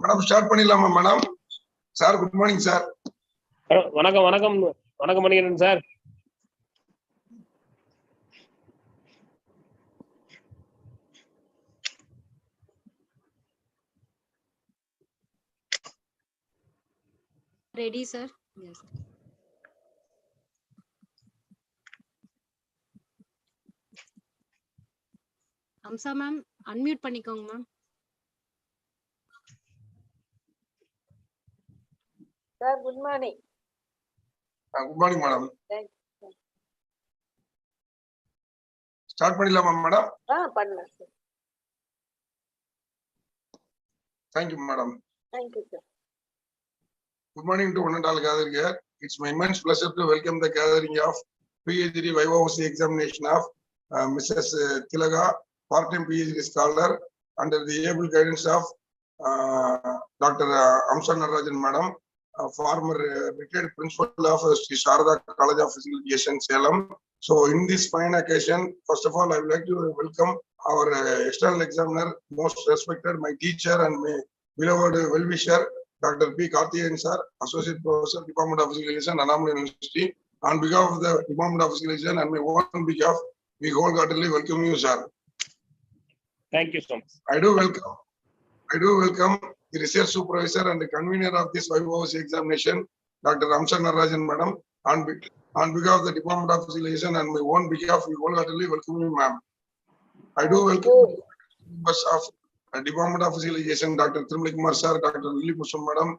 Madam start பண்ணிடலாமா madam? Sir good morning sir. வணக்கம் வணக்கம் வணக்கம் Manikandan sir. Ready, sir? Yes. Amsa ma'am, unmute பண்ணிக்கோங்க ma'am. Sir, good morning. Good morning madam. Thank you. Start பண்ணிடலாமா madam? பண்ணலாம் sir. Thank you madam. Thank you sir. Good morning to one and all gathered here. It's my immense pleasure to welcome the gathering of PhD Viva examination of Mrs. Thilaka, part-time PhD scholar, under the able guidance of Dr. Amsa Narajan madam, former retired principal of Sri Sharda College of Physical Education, Salem. So in this fine occasion, first of all, I would like to welcome our external examiner, most respected, my teacher and my beloved well-wisher, Dr. P. Karthikeyan sir, Associate Professor, Department of Physical Education, Annamalai University. On behalf of the Department of Physical Education and my own behalf, we wholeheartedly welcome you, sir. Thank you so much. I do welcome the research supervisor and the convener of this Voce examination, Dr. Amsa Narajan madam. On behalf of the Department of Physical Education and my own behalf, we wholeheartedly welcome you, ma'am. I do welcome members of Department of Physical Education, Dr. Trimlikumar sir, Dr. Lily Pusham madam,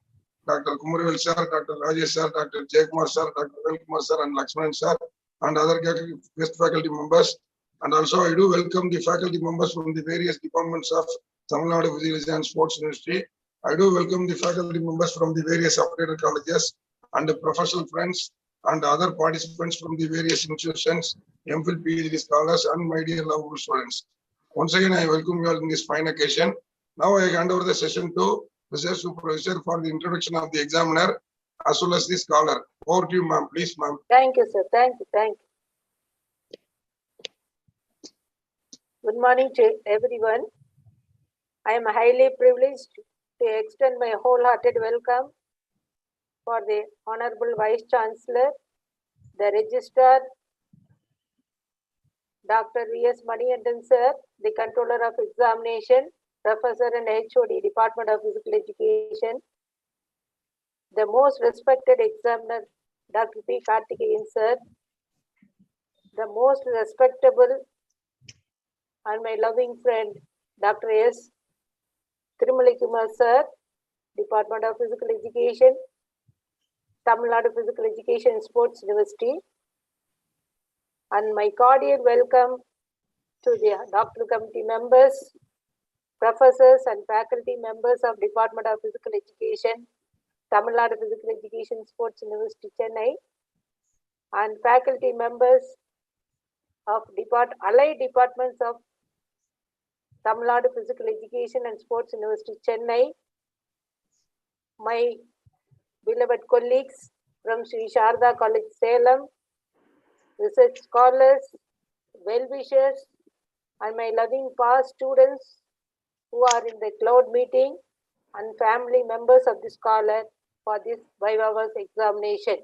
Dr. Kumarivel sir, Dr. Rajesh sir, Dr. Jaykumar sir, Dr. Velkumar sir, and Lakshman sir, and other guest faculty members. And also I do welcome the faculty members from the various departments of Tamil Nadu Physical Education and Sports University. I do welcome the faculty members from the various affiliated colleges and the professional friends and other participants from the various institutions, M.Phil PhD scholars, and my dear lovable students. Once again, I welcome you all in this fine occasion. Now I hand over the session to research supervisor for the introduction of the examiner as well as the scholar. Over to you, ma'am. Please, ma'am. Thank you sir. Thank you. Good morning to everyone. I am highly privileged to extend my wholehearted welcome for the Honorable Vice Chancellor, the Registrar, Dr. V.S. Manikandan sir, the Controller of Examination, Professor and HOD, Department of Physical Education, the most respected examiner, Dr. P. Karthikeyan sir, the most respectable and my loving friend, Dr. S. Trimlikumar sir, Department of Physical Education, Tamil Nadu Physical Education and Sports University, and my cordial welcome to the doctoral committee members, professors and faculty members of Department of Physical Education, Tamil Nadu Physical Education Sports University, Chennai, and faculty members of allied departments of Tamil Nadu Physical Education and Sports University, Chennai, my beloved colleagues from Sri Sharda College, Salem, research scholars, well-wishers, and my loving past students who are in the cloud meeting, and family members of the scholar for this Viva examination.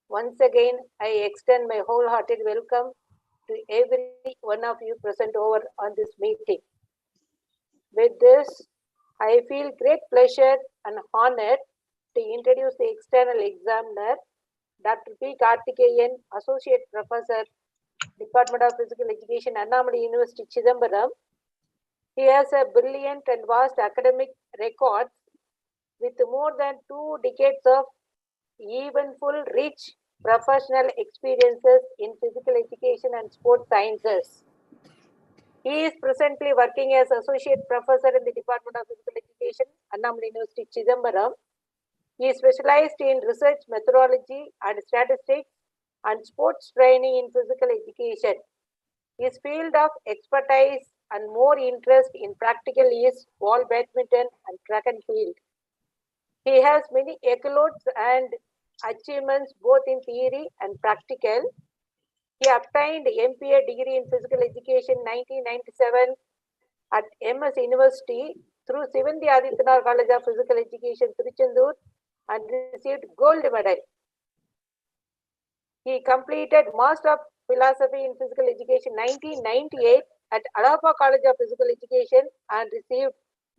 Once again, I extend my wholehearted welcome to every one of you present over on this meeting. With this, I feel great pleasure and honored to introduce the external examiner, Dr. P. Karthikeyan, Associate Professor, Department of Physical Education, Annamalai University, Chidambaram. He has a brilliant and vast academic record with more than 2 decades of eventful, rich professional experiences in physical education and sports sciences. He is presently working as Associate Professor in the Department of Physical Education, Annamalai University, Chidambaram. He is specialized in research methodology and statistics and sports training in physical education. His field of expertise and more interest in practical is ball badminton and track and field. He has many accolades and achievements both in theory and practical. He obtained MPA degree in physical education 1997 at MS University through Sivanthi Adityanar College of Physical Education, Tiruchendur, and received gold medal. He completed Master of Philosophy in Physical Education 1998 at Aerobic College of Physical Education and received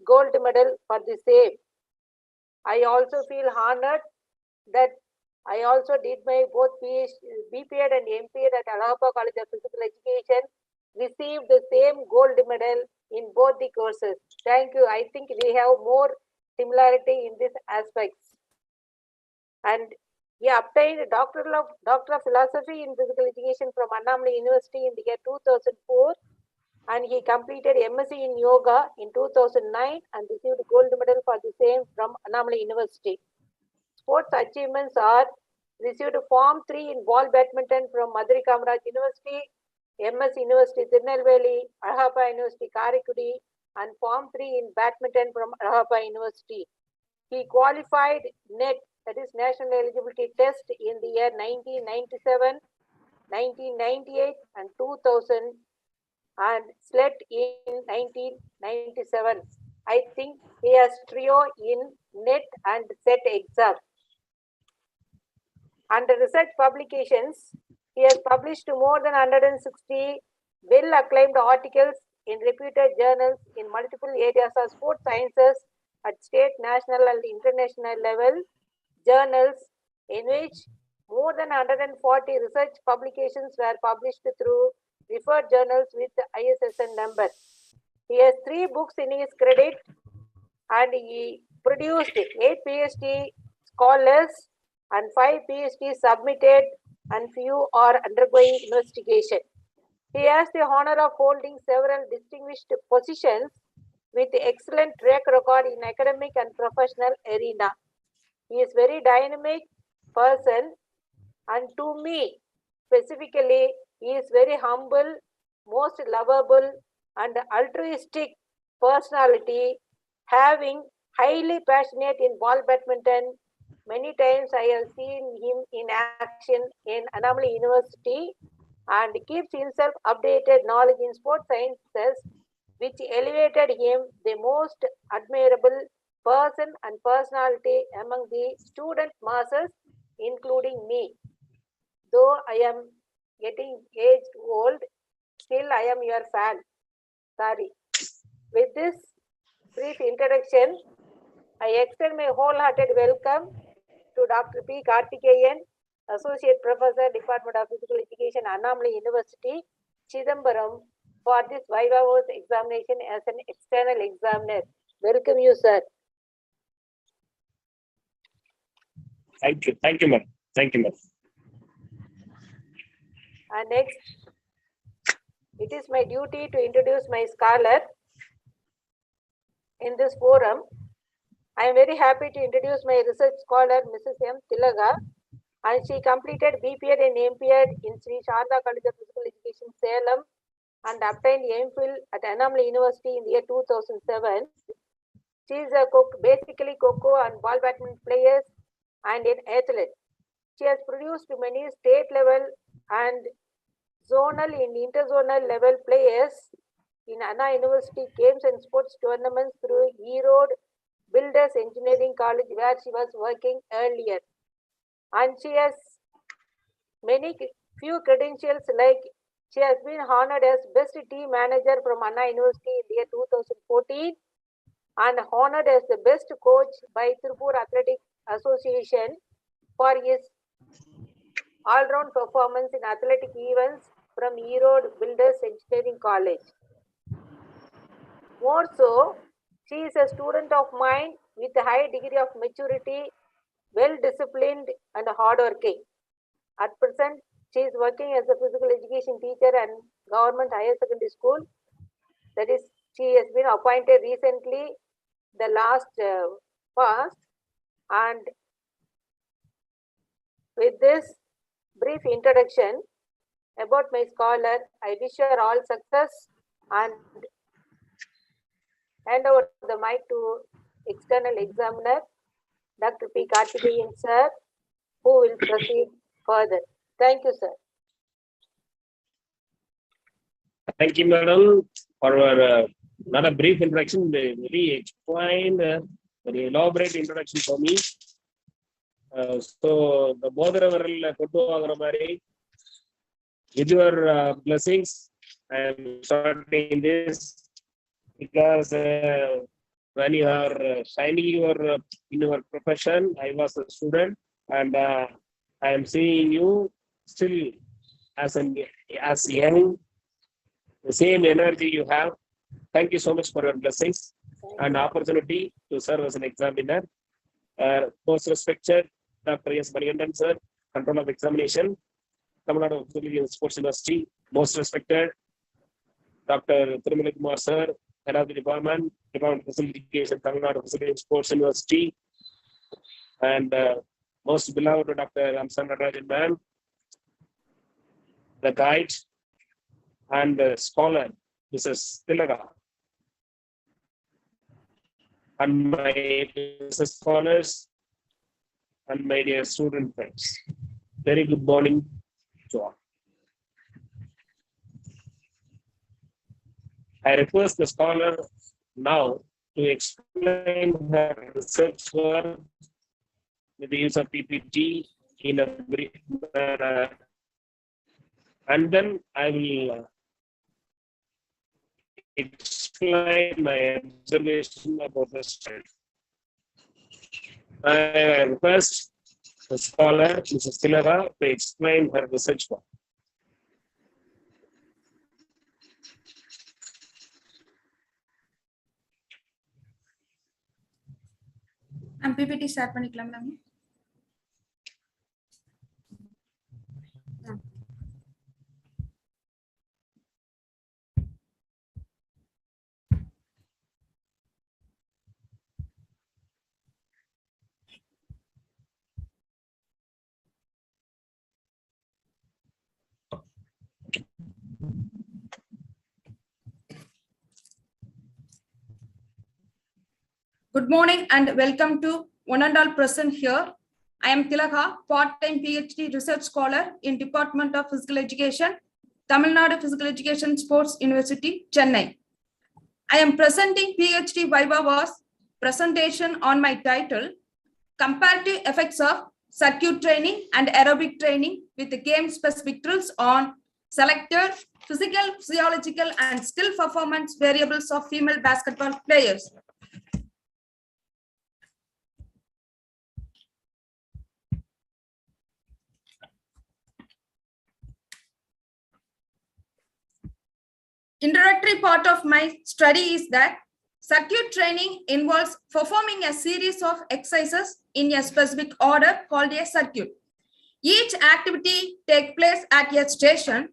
gold medal for the same. I also feel honored that I also did my both BPEd and MPEd at Aerobic College of Physical Education, received the same gold medal in both the courses. Thank you. I think we have more similarity in these aspects. And he obtained a Doctor of Philosophy in Physical Education from Annamalai University in the year 2004, and he completed MSc in Yoga in 2009 and received gold medal for the same from Annamalai University. Sports achievements are received Form 3 in ball badminton from Madurai Kamaraj University, MS University Tirunelveli, Alhappa University Karaikudi, and Form 3 in badminton from Alhappa University. He qualified NET, that is National Eligibility Test, in the year 1997, 1998, and 2000, and SLET in 1997. I think he has trio in NET and SET exam. Under research publications, he has published more than 160 well-acclaimed articles in reputed journals in multiple areas of sports sciences at state, national, and international level, journals in which more than 140 research publications were published through referred journals with ISSN number. He has 3 books in his credit, and he produced 8 PhD scholars and 5 PhD submitted, and few are undergoing investigation. He has the honor of holding several distinguished positions with excellent track record in academic and professional arena. He is very dynamic person, and to me specifically, he is very humble, most lovable, and altruistic personality, having highly passionate in ball badminton. Many times I have seen him in action in Annamalai University and keeps himself updated knowledge in sports sciences, which elevated him the most admirable person and personality among the student masses, including me. Though I am getting aged old, still I am your fan. Sorry. With this brief introduction, I extend my wholehearted welcome to Dr. P. Karthikeyan, Associate Professor, Department of Physical Education, Annamalai University, Chidambaram, for this Viva Voce examination as an external examiner. Welcome you, sir. Thank you, madam. Thank you, madam. And next, it is my duty to introduce my scholar in this forum. I am very happy to introduce my research scholar, Mrs. M.THILAKA, and she completed BPEd and MPEd in Sri Sharda College of Physical Education, Salem, and obtained MPhil at Annamalai University in the year 2007. She is basically coco and ball badminton players and an athlete. She has produced many state level and zonal and interzonal level players in Anna University games and sports tournaments through Erode Builders Engineering College, where she was working earlier. And she has few credentials, like she has been honored as best team manager from Anna University in the year 2014 and honored as the best coach by Tirupur Athletic Association for his all-round performance in athletic events from Erode Builders Engineering College. More so, she is a student of mine with a high degree of maturity, well-disciplined and hardworking. At present, she is working as a physical education teacher and government higher secondary school. That is, she has been appointed recently, the last past. And with this brief introduction about my scholar, I wish her all success and hand over the mic to external examiner, Dr. P. Karthikeyan sir, who will proceed further. Thank you, sir. Thank you, madam, for our not a brief introduction, very explained, very elaborate introduction for me. So the Bodhara with your blessings, I am starting this because when you are shining in your profession, I was a student, and I am seeing you still as young, the same energy you have. Thank you so much for your blessings and opportunity to serve as an examiner. Most respected Dr. S. Manikandan sir, Control of Examination, Tamil Nadu Physiological Sports University. Most respected Dr. Kumar sir, Head of the Department of Physical Education, Tamil Nadu Physiological Sports University, and most beloved Dr. Ramsan Rajan ma'am, the guide and the scholar, Mrs. Tilaka, and my scholars and my dear student friends. Very good morning to all. I request the scholar now to explain her research work with the use of PPT in a brief manner, and then I will explain my observation about the study. I request the scholar, Mrs. THILAKA, to explain her research work. PPT share பண்ணிக்கலாம் ma'am. Good morning and welcome to one and all present here. I am THILAKA, part-time PhD research scholar in Department of Physical Education, Tamil Nadu Physical Education Sports University, Chennai. I am presenting PhD Viva was presentation on my title, Comparative Effects of Circuit Training and Aerobic Training with the game-specific drills on selected physical, physiological, and skill performance variables of female basketball players. Introductory part of my study is that circuit training involves performing a series of exercises in a specific order called a circuit. Each activity takes place at a station.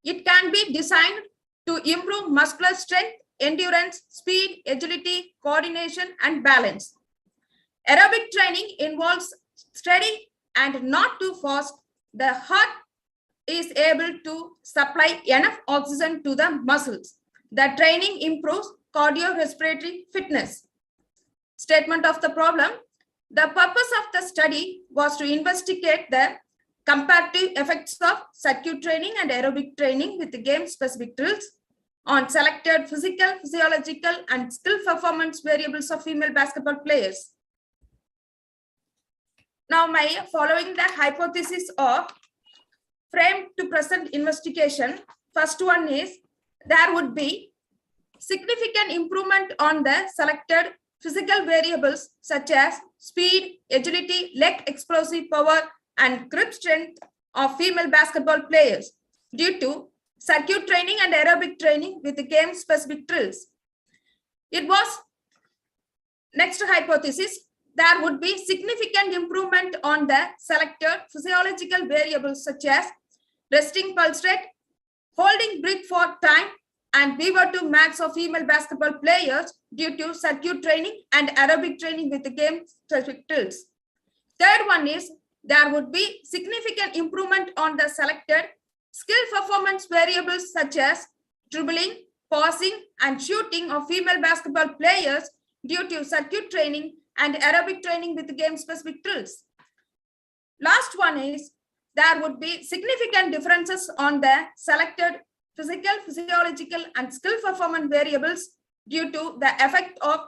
It can be designed to improve muscular strength, endurance, speed, agility, coordination, and balance. Aerobic training involves steady and not too fast. The heart is able to supply enough oxygen to the muscles. The training improves cardiorespiratory fitness. Statement of the problem. The purpose of the study was to investigate the comparative effects of circuit training and aerobic training with the game-specific drills on selected physical, physiological, and skill performance variables of female basketball players. Now, my following the hypothesis of framed to present investigation. First one is there would be significant improvement on the selected physical variables such as speed, agility, leg explosive power, and grip strength of female basketball players due to circuit training and aerobic training with the game-specific drills. It was next hypothesis. There would be significant improvement on the selected physiological variables such as resting pulse rate, holding breath for time, and Viva to max of female basketball players due to circuit training and aerobic training with the game-specific drills. Third one is there would be significant improvement on the selected skill performance variables such as dribbling, passing, and shooting of female basketball players due to circuit training and aerobic training with the game-specific drills. Last one is there would be significant differences on the selected physical, physiological, and skill performance variables due to the effect of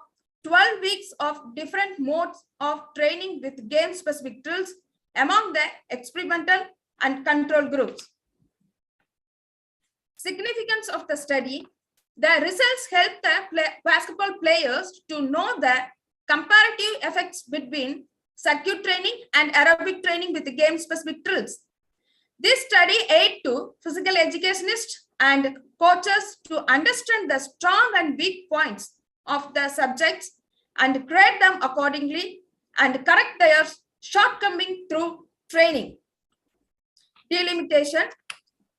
12 weeks of different modes of training with game-specific drills among the experimental and control groups. Significance of the study: the results help the basketball players to know the comparative effects between circuit training and aerobic training with game-specific drills. This study aid to physical educationists and coaches to understand the strong and weak points of the subjects and grade them accordingly and correct their shortcomings through training. Delimitation: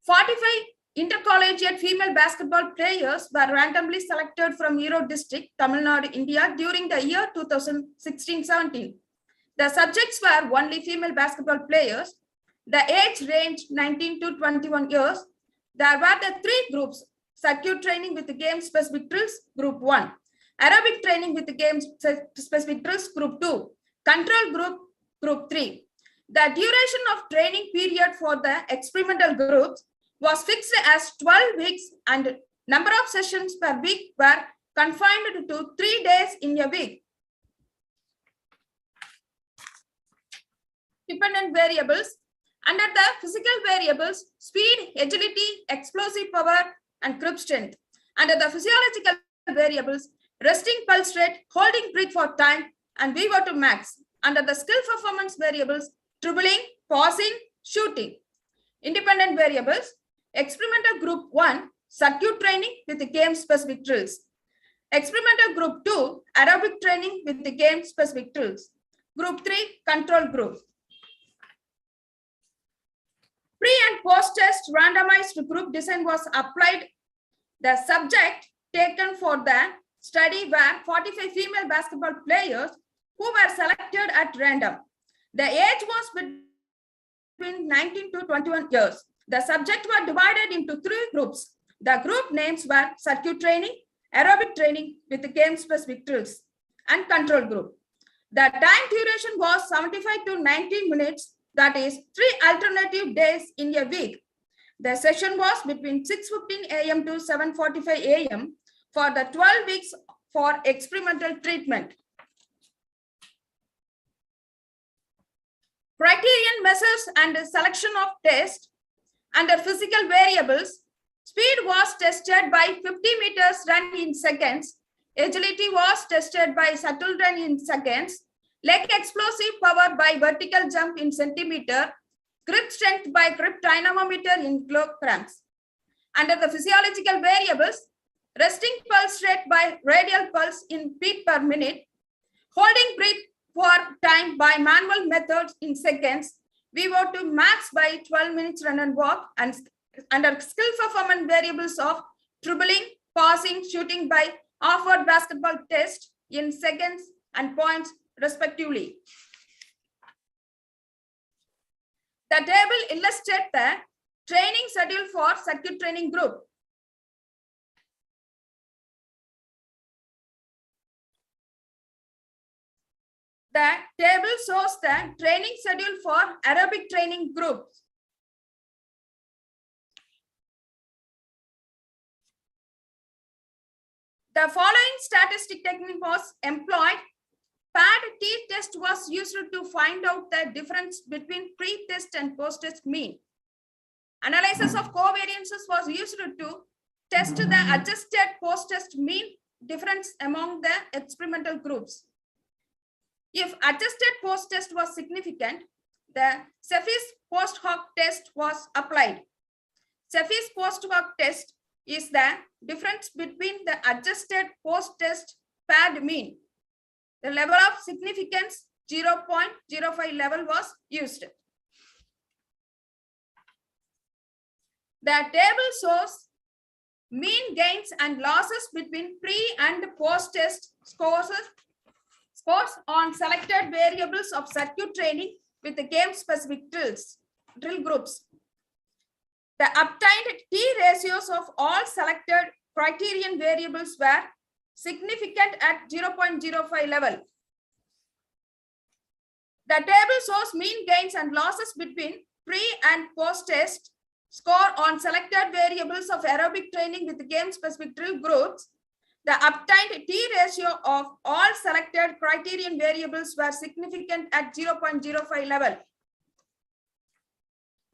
45 intercollegiate female basketball players were randomly selected from Euro District, Tamil Nadu, India during the year 2016-17. The subjects were only female basketball players. The age ranged 19 to 21 years. There were the three groups: circuit training with the game-specific drills, group 1; aerobic training with the game-specific drills, group 2; control group, group 3. The duration of training period for the experimental groups was fixed as 12 weeks and number of sessions per week were confined to 3 days in a week. Dependent variables: under the physical variables, speed, agility, explosive power, and grip strength. Under the physiological variables, resting pulse rate, holding breath for time, and Viva to max. Under the skill performance variables, dribbling, passing, shooting. Independent variables: experimental group 1, circuit training with the game-specific drills. Experimental group 2, aerobic training with the game-specific drills. Group 3, control group. Pre- and post-test randomized group design was applied. The subject taken for the study were 45 female basketball players who were selected at random. The age was between 19 to 21 years. The subjects were divided into 3 groups. The group names were circuit training, aerobic training with the game-specific drills, and control group. The time duration was 75 to 90 minutes. That is 3 alternative days in a week. The session was between 6:15 a.m. to 7:45 a.m. for the 12 weeks for experimental treatment. Criterion measures and selection of test. Under physical variables, speed was tested by 50 meters run in seconds. Agility was tested by shuttle run in seconds. Leg explosive power by vertical jump in centimeter. Grip strength by grip dynamometer in kilograms. Under the physiological variables, resting pulse rate by radial pulse in beat per minute. Holding breath for time by manual methods in seconds. Viva to max by 12 minutes run and walk. And under skill performance variables of dribbling, passing, shooting by offered basketball test in seconds and points respectively. The table illustrates the training schedule for circuit training group. The table shows the training schedule for aerobic training groups. The following statistic technique was employed. Pad t-test was used to find out the difference between pre-test and post-test mean. Analysis of covariances was used to test the adjusted post-test mean difference among the experimental groups. If adjusted post-test was significant, the Cepheus post-hoc test was applied. Cepheus post-hoc test is the difference between the adjusted post-test pad mean. The level of significance 0.05 level was used. The table shows mean gains and losses between pre and post-test scores on selected variables of circuit training with the game-specific drill groups. The obtained T ratios of all selected criterion variables were significant at 0.05 level. The table shows mean gains and losses between pre- and post-test score on selected variables of aerobic training with game-specific drill groups. The obtained T ratio of all selected criterion variables were significant at 0.05 level.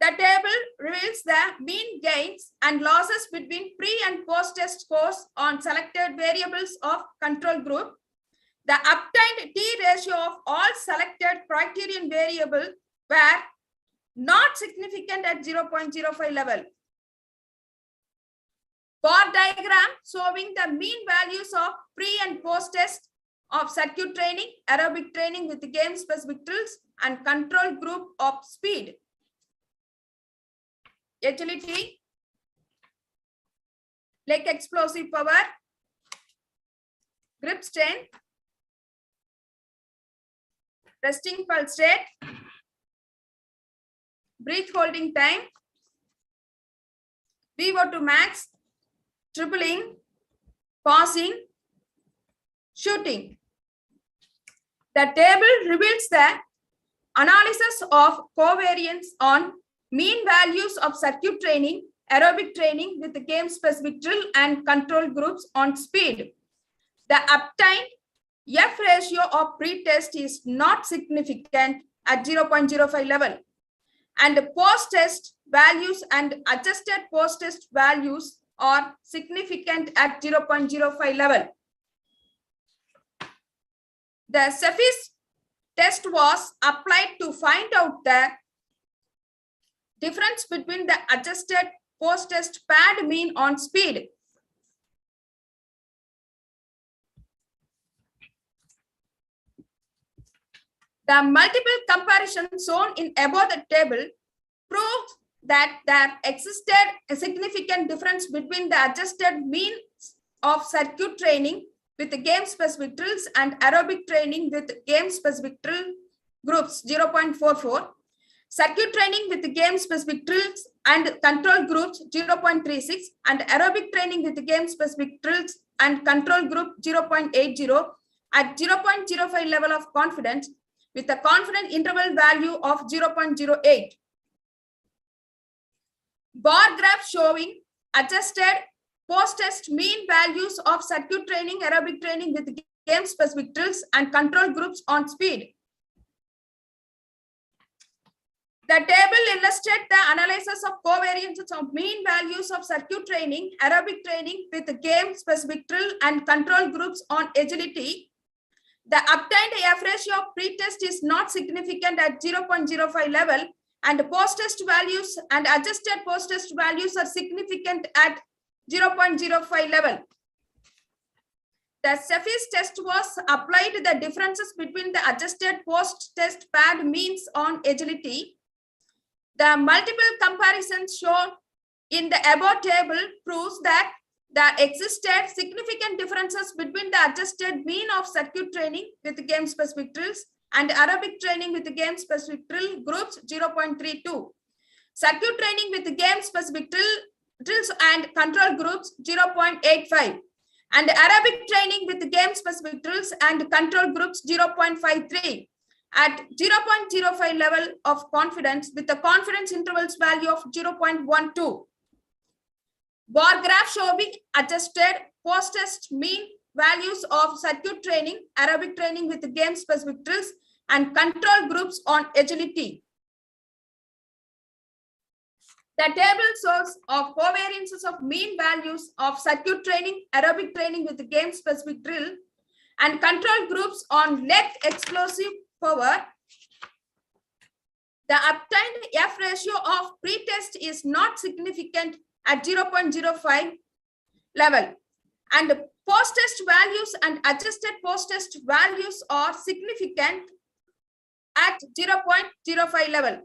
The table reveals the mean gains and losses between pre and post-test scores on selected variables of control group. The obtained T ratio of all selected criterion variables were not significant at 0.05 level. Bar diagram showing the mean values of pre and post-test of circuit training, aerobic training with game-specific drills, and control group of speed. Agility, leg explosive power, grip strength, resting pulse rate, breath holding time, VO2 max, tripling, pausing, shooting. The table reveals the analysis of covariance on mean values of circuit training, aerobic training with the game-specific drill and control groups on speed. The obtained F ratio of pre-test is not significant at 0.05 level, and the post-test values and adjusted post-test values are significant at 0.05 level. The Cephas test was applied to find out the difference between the adjusted post-test pad mean on speed. The multiple comparisons shown in above the table proves that there existed a significant difference between the adjusted means of circuit training with the game-specific drills and aerobic training with game-specific drill groups 0.44, circuit training with the game-specific drills and control groups 0.36, and aerobic training with the game-specific drills and control group 0.80 at 0.05 level of confidence with a confidence interval value of 0.08. Bar graph showing adjusted post-test mean values of circuit training, aerobic training with game-specific drills and control groups on speed. The table illustrates the analysis of covariances of mean values of circuit training, aerobic training with game-specific drill and control groups on agility. The obtained F ratio of pre-test is not significant at 0.05 level, and post-test values and adjusted post-test values are significant at 0.05 level. The Cephas test was applied to the differences between the adjusted post-test pad means on agility. The multiple comparisons shown in the above table proves that there existed significant differences between the adjusted mean of circuit training with game-specific drills and aerobic training with game-specific drill groups 0.32. Circuit training with game-specific drills and control groups 0.85. And aerobic training with game-specific drills and control groups 0.53. At 0.05 level of confidence with the confidence intervals value of 0.12. Bar graph showing adjusted post-test mean values of circuit training, aerobic training with game-specific drills and control groups on agility. The table shows of covariances of mean values of circuit training, aerobic training with game-specific drill and control groups on leg explosive power. The obtained F ratio of pre-test is not significant at 0.05 level, and post-test values and adjusted post-test values are significant at 0.05 level.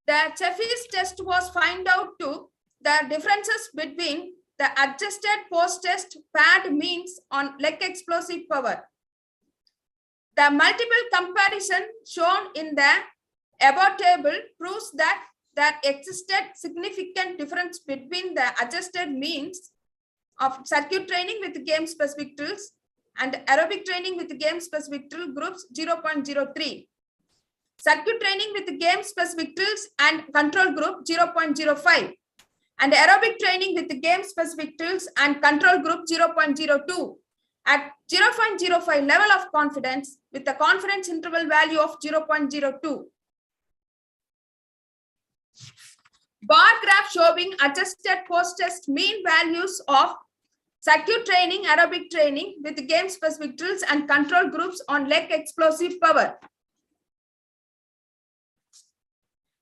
The Cephas test was found out to the differences between the adjusted post-test pad means on leg explosive power. The multiple comparison shown in the above table proves that there existed significant difference between the adjusted means of circuit training with game-specific drills and aerobic training with game-specific drill groups 0.03. Circuit training with game-specific drills and control group 0.05. and aerobic training with the game specific drills and control group 0.02 at 0.05 level of confidence with the confidence interval value of 0.02. Bar graph showing adjusted post-test mean values of circuit training, aerobic training with the game specific drills and control groups on leg explosive power.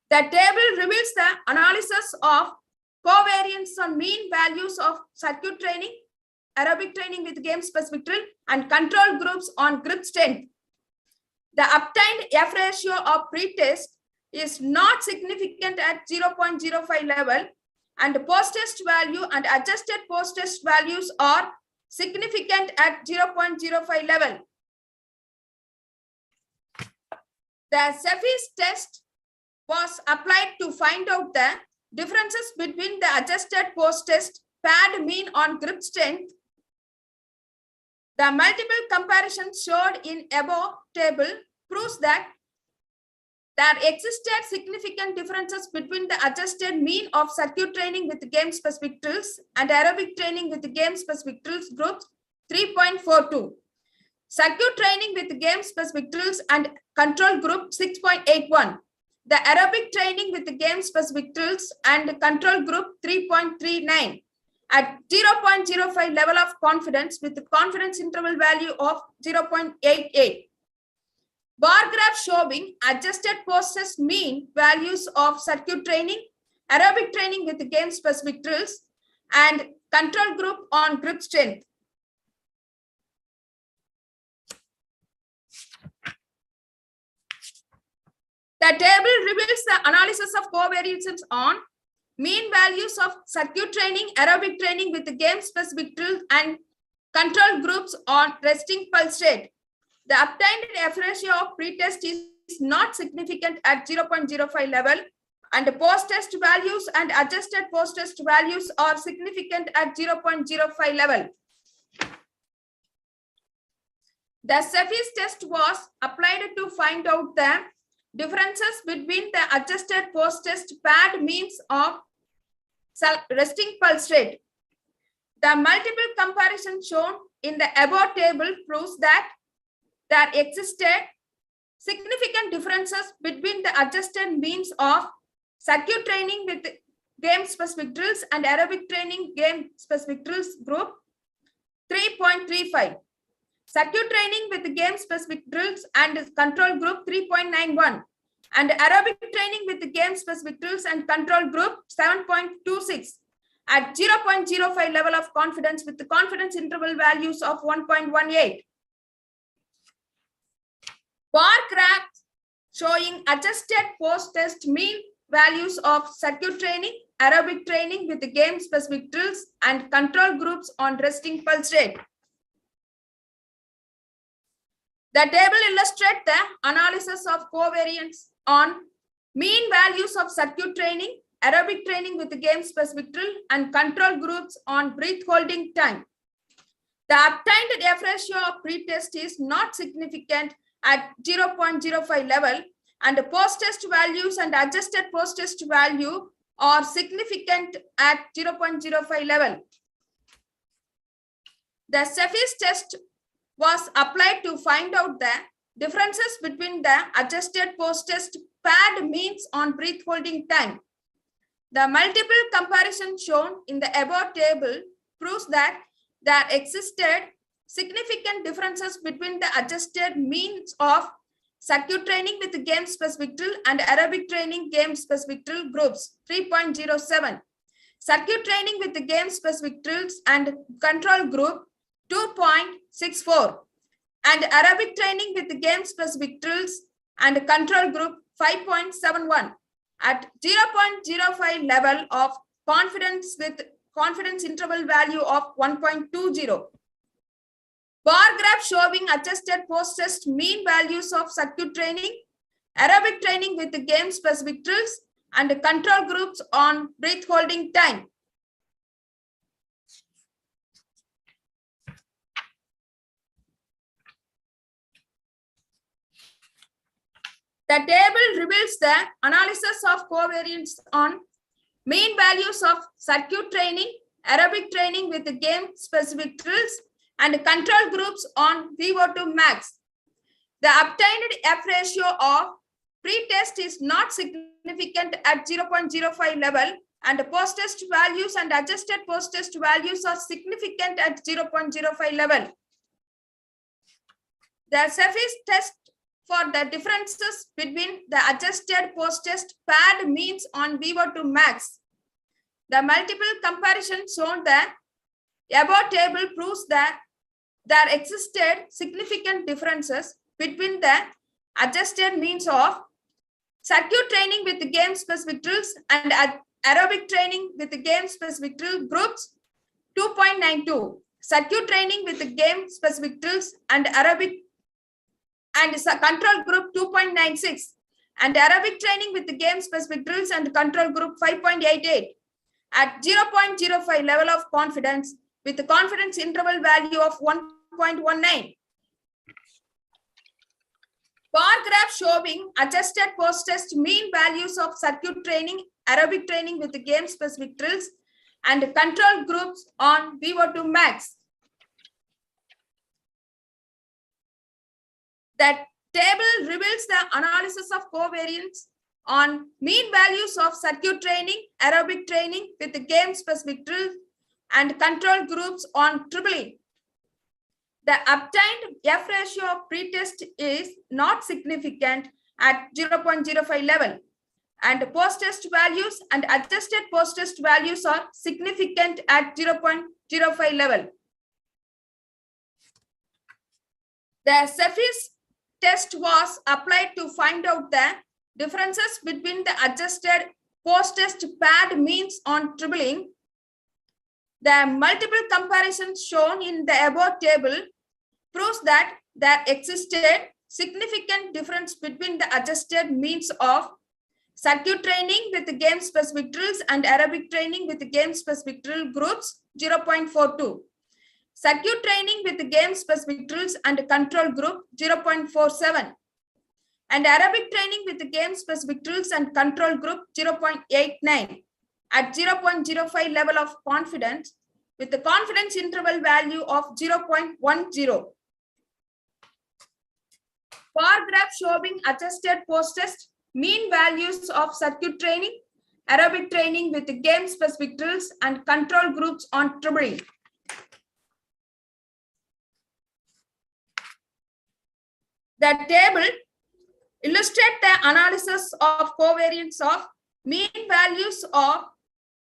The table reveals the analysis of covariance on mean values of circuit training, aerobic training with game specific drill and control groups on grip strength. The obtained F ratio of pre-test is not significant at 0.05 level and the post-test value and adjusted post-test values are significant at 0.05 level. The Cepheids test was applied to find out the differences between the adjusted post-test paired mean on grip strength. The multiple comparisons showed in above table proves that there existed significant differences between the adjusted mean of circuit training with game specific drills and aerobic training with game specific drills groups 3.42. Circuit training with game specific drills and control group 6.81. The aerobic training with game specific drills and control group 3.39 at 0.05 level of confidence with the confidence interval value of 0.88. Bar graph showing adjusted post-test mean values of circuit training, aerobic training with game specific drills and control group on grip strength. The table reveals the analysis of covariances on mean values of circuit training, aerobic training with game specific drill and control groups on resting pulse rate. The obtained F ratio of pre-test is not significant at 0.05 level and the post-test values and adjusted post-test values are significant at 0.05 level. The Cepheids test was applied to find out the differences between the adjusted post-test paired means of resting pulse rate. The multiple comparison shown in the above table proves that there existed significant differences between the adjusted means of circuit training with game specific drills and aerobic training game specific drills group 3.35. Circuit training with game specific drills and control group 3.91 and aerobic training with game specific drills and control group 7.26 at 0.05 level of confidence with the confidence interval values of 1.18. Bar graph showing adjusted post-test mean values of circuit training, aerobic training with the game specific drills and control groups on resting pulse rate. The table illustrates the analysis of covariance on mean values of circuit training, aerobic training with the game specific drill and control groups on breath holding time. The obtained F ratio of pre-test is not significant at 0.05 level and the post-test values and adjusted post-test value are significant at 0.05 level. The Cepheids test was applied to find out the differences between the adjusted post-test paired means on breath holding time. The multiple comparison shown in the above table proves that there existed significant differences between the adjusted means of circuit training with the game specific drill and aerobic training game specific drill groups 3.07. Circuit training with the game specific drills and control group 2.64 and aerobic training with the game specific drills and control group 5.71 at 0.05 level of confidence with confidence interval value of 1.20. Bar graph showing adjusted post-test mean values of circuit training, aerobic training with the game specific drills and control groups on breath holding time. The table reveals the analysis of covariance on mean values of circuit training, aerobic training with the game-specific drills, and control groups on VO2 max. The obtained F ratio of pre-test is not significant at 0.05 level, and post-test values and adjusted post-test values are significant at 0.05 level. The surface test for the differences between the adjusted post-test paired means on VO2 max. The multiple comparison shown the above table proves that there existed significant differences between the adjusted means of circuit training with the game-specific drills and aerobic training with the game-specific drill groups 2.92, circuit training with the game-specific drills and aerobic and control group 2.96, and aerobic training with the game-specific drills and control group 5.88 at 0.05 level of confidence with the confidence interval value of 1.19. Bar graph showing adjusted post-test mean values of circuit training, aerobic training with the game-specific drills and control groups on VO2 max. That table reveals the analysis of covariance on mean values of circuit training, aerobic training with the game-specific drills and control groups on EEE. The obtained F ratio of pretest is not significant at 0.05 level, and post-test values and adjusted post-test values are significant at 0.05 level. The surface test was applied to find out the differences between the adjusted post-test paired means on EEE. The multiple comparisons shown in the above table proves that there existed significant difference between the adjusted means of circuit training with the game-specific drills and aerobic training with the game-specific drill groups 0.42. Circuit training with the game-specific drills and control group 0.47. And aerobic training with the game-specific drills and control group 0.89 at 0.05 level of confidence with the confidence interval value of 0.10. Bar graph showing adjusted post-test mean values of circuit training, aerobic training with the game-specific drills and control groups on EEE. The table illustrates the analysis of covariance of mean values of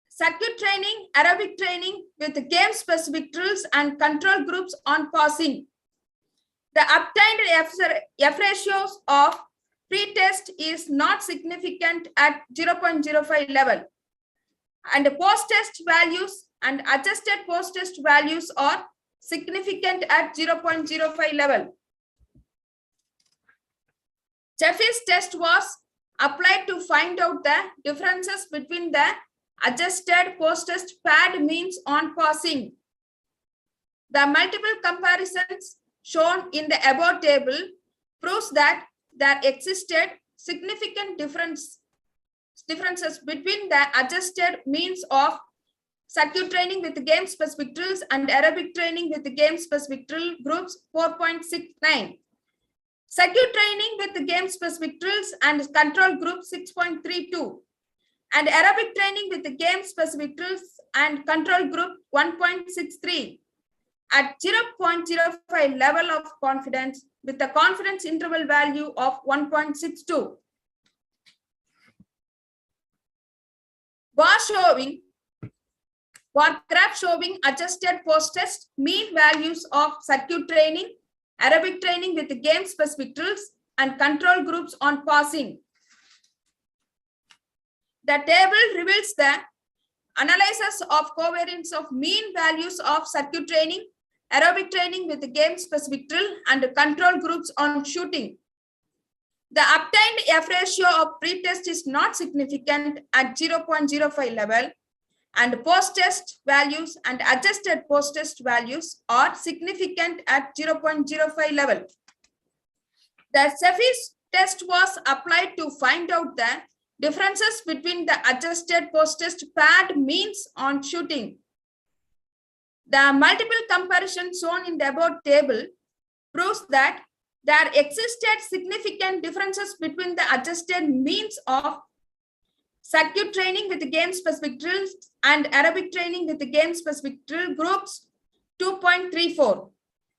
circuit training, aerobic training with the game-specific drills and control groups on passing. The obtained F ratios of pre-test is not significant at 0.05 level, and the post-test values and adjusted post-test values are significant at 0.05 level. Jeffrey's test was applied to find out the differences between the adjusted post-test paired means on passing. The multiple comparisons shown in the above table proves that there existed significant differences between the adjusted means of circuit training with the game-specific drills and aerobic training with the game-specific drill groups 4.69. Circuit training with the game-specific drills and control group 6.32. And aerobic training with the game-specific drills and control group 1.63 at 0.05 level of confidence with the confidence interval value of 1.62. Bar graph showing adjusted post-test mean values of circuit training, aerobic training with the game-specific drills and control groups on passing. The table reveals the analysis of covariance of mean values of circuit training, aerobic training with the game-specific drill and control groups on shooting. The obtained F ratio of pre-test is not significant at 0.05 level, and post-test values and adjusted post-test values are significant at 0.05 level. The surface test was applied to find out the differences between the adjusted post-test paired means on shooting. The multiple comparison shown in the above table proves that there existed significant differences between the adjusted means of circuit training with game-specific drills and aerobic training with game-specific drill groups 2.34.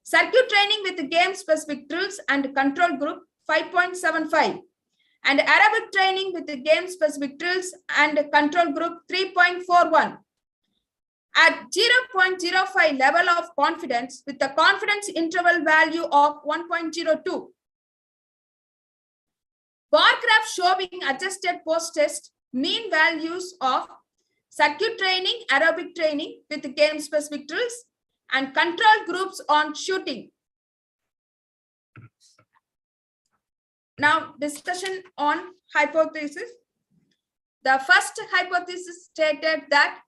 Circuit training with game-specific drills and control group 5.75. And aerobic training with game-specific drills and control group 3.41. At 0.05 level of confidence with the confidence interval value of 1.02. Bar graph showing adjusted post-test mean values of circuit training, aerobic training with game-specific drills and control groups on shooting. Now, discussion on hypothesis. The first hypothesis stated that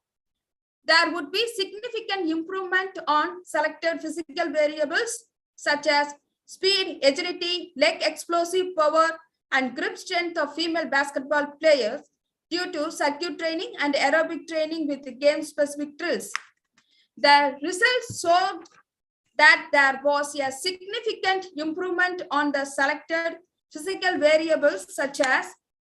there would be significant improvement on selected physical variables such as speed, agility, leg explosive power, and grip strength of female basketball players due to circuit training and aerobic training with game-specific drills. The results showed that there was a significant improvement on the selected physical variables such as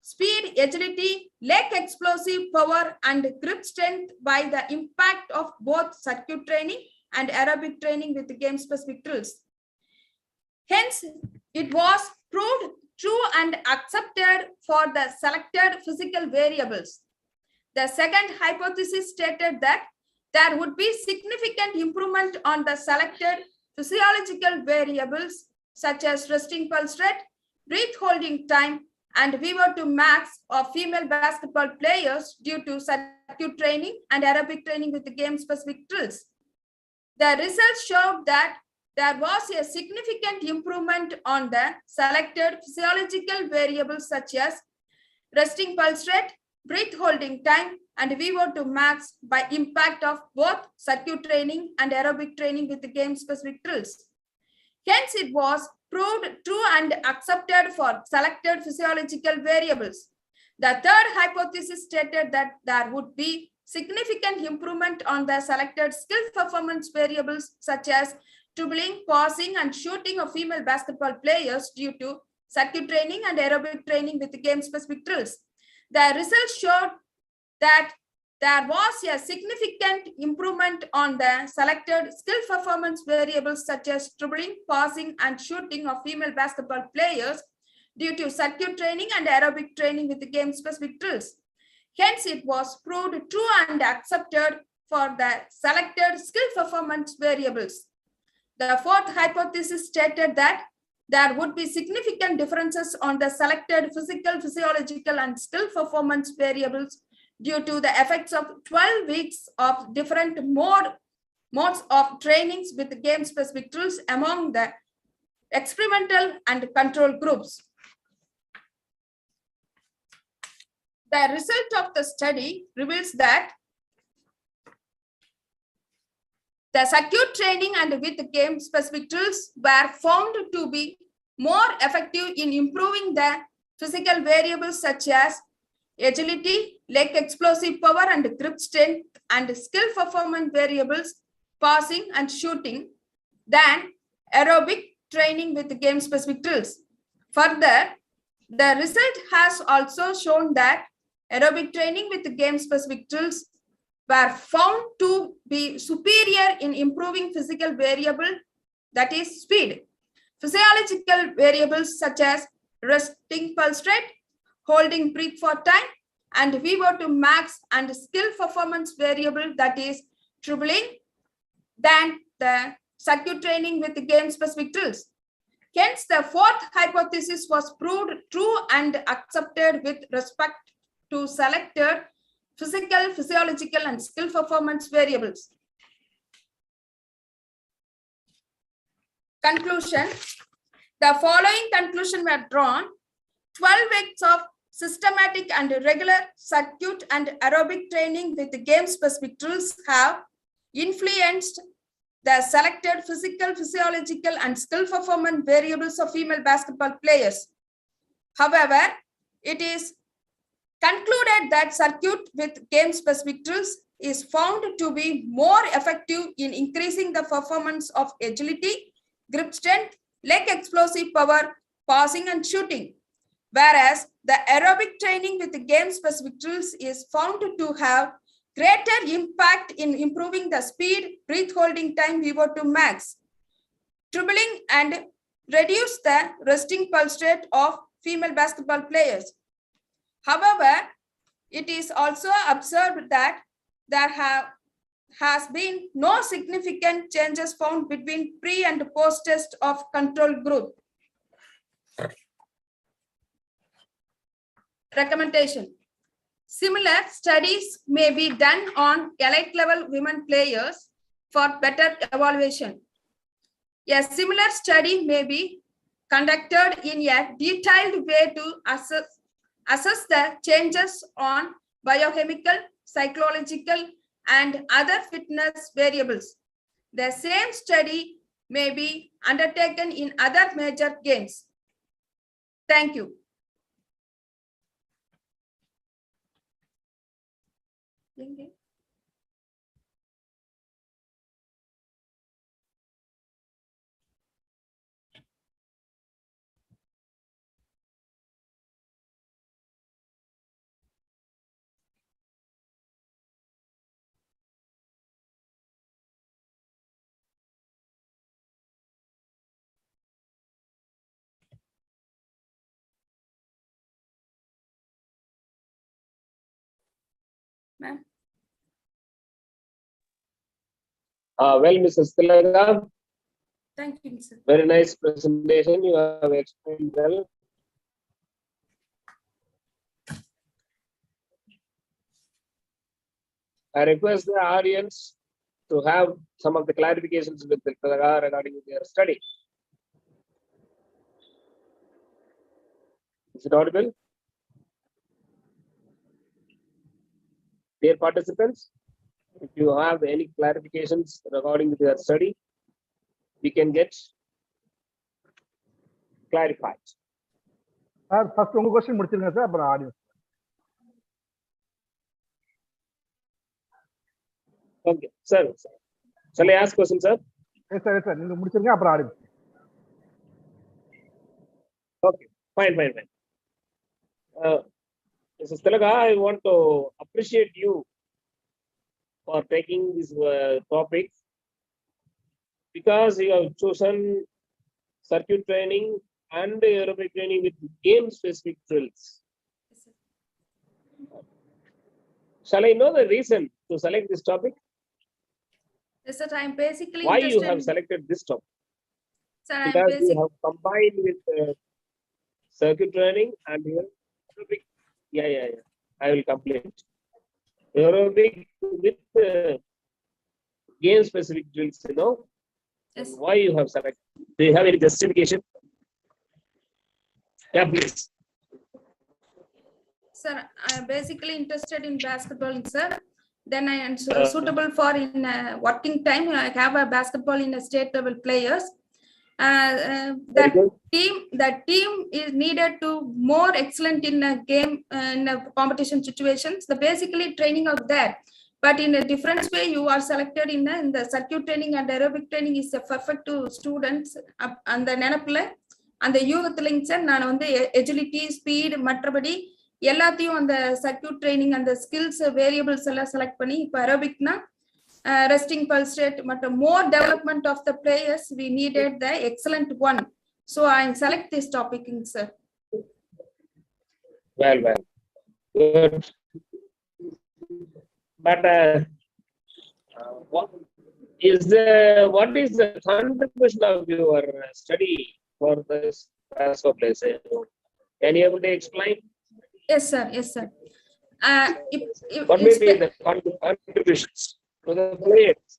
speed, agility, leg explosive power, and grip strength by the impact of both circuit training and aerobic training with game-specific drills. Hence, it was proved true and accepted for the selected physical variables. The second hypothesis stated that there would be significant improvement on the selected physiological variables such as resting pulse rate, breath holding time, and Viva to max of female basketball players due to circuit training and aerobic training with the game-specific drills. The results showed that there was a significant improvement on the selected physiological variables such as resting pulse rate, breath holding time, and Viva to max by impact of both circuit training and aerobic training with the game-specific drills. Hence, it was proved true and accepted for selected physiological variables. The third hypothesis stated that there would be significant improvement on the selected skill performance variables such as dribbling, passing, and shooting of female basketball players due to circuit training and aerobic training with game-specific drills. The results showed that there was a significant improvement on the selected skill performance variables such as dribbling, passing, and shooting of female basketball players due to circuit training and aerobic training with the game-specific drills. Hence, it was proved true and accepted for the selected skill performance variables. The fourth hypothesis stated that there would be significant differences on the selected physical, physiological, and skill performance variables due to the effects of 12 weeks of different modes of trainings with game-specific drills among the experimental and control groups. The result of the study reveals that the circuit training and with game-specific drills were found to be more effective in improving the physical variables such as agility, leg explosive power, and grip strength, and skill performance variables, passing and shooting, than aerobic training with game-specific drills. Further, the result has also shown that aerobic training with game-specific drills were found to be superior in improving physical variable, that is speed. Physiological variables such as resting pulse rate, holding breath for time, and Viva to max, and skill performance variable, that is dribbling, than the circuit training with the game-specific drills. Hence, the fourth hypothesis was proved true and accepted with respect to selected physical, physiological, and skill performance variables. Conclusion. The following conclusion were drawn. 12 weeks of systematic and regular circuit and aerobic training with the game-specific drills have influenced the selected physical, physiological, and skill performance variables of female basketball players. However, it is concluded that circuit with game-specific drills is found to be more effective in increasing the performance of agility, grip strength, leg explosive power, passing and shooting. Whereas the aerobic training with game-specific drills is found to have greater impact in improving the speed, breath holding time VO2 max, tripling and reduce the resting pulse rate of female basketball players. However, it is also observed that there has been no significant changes found between pre and post test of control group. Recommendation. Similar studies may be done on elite level women players for better evaluation. A similar study may be conducted in a detailed way to assess the changes on biochemical, psychological, and other fitness variables. The same study may be undertaken in other major games. Thank you. Ma'am. Well, Mrs. Tilaka, Thank you, sir. very nice presentation. You have explained well. I request the audience to have some of the clarifications with Tilaka regarding their study. Is it audible? Dear participants, if you have any clarifications regarding their study, we can get clarified. First உங்க question முடிச்சிருங்க sir அப்புறம் audience. Okay, sir. Shall I ask question, sir? Yes sir, நீங்க முடிச்சிருங்க அப்புறம் audience. Okay, fine. Mrs. Tilaka, I want to appreciate you for taking this topic because you have chosen circuit training and aerobic training with game-specific drills. Shall I know the reason to select this topic? Yes, sir, I am basically Why you interested have in- selected this topic? Sir, I am Because you basic- have combined with circuit training and aerobic. Yeah. I will complete. Aerobic with game-specific drills, you know. Yes. Why you have selected? Do you have any justification? Yeah, please. Sir, I am basically interested in basketball, sir. Then I am suitable for in working time. I have a basketball in a state level players. Very good. The team is needed to more excellent in a game in a competition situations. The basically training of that, but in a different way you are selected in the circuit training and aerobic training is perfect to students and the nenapla and the youth links and நான் வந்து agility speed மற்றபடி எல்லாத்தையும் அந்த circuit training and the skills variables எல்லாம் select பண்ணி இப்போ aerobicனா resting pulse rate but more development of the players we needed the excellent one, so I select this topic, sir. Well. Good. But what is the contribution of your study for this basketball place? Can you able to explain? Yes sir. What may be the contributions to the players?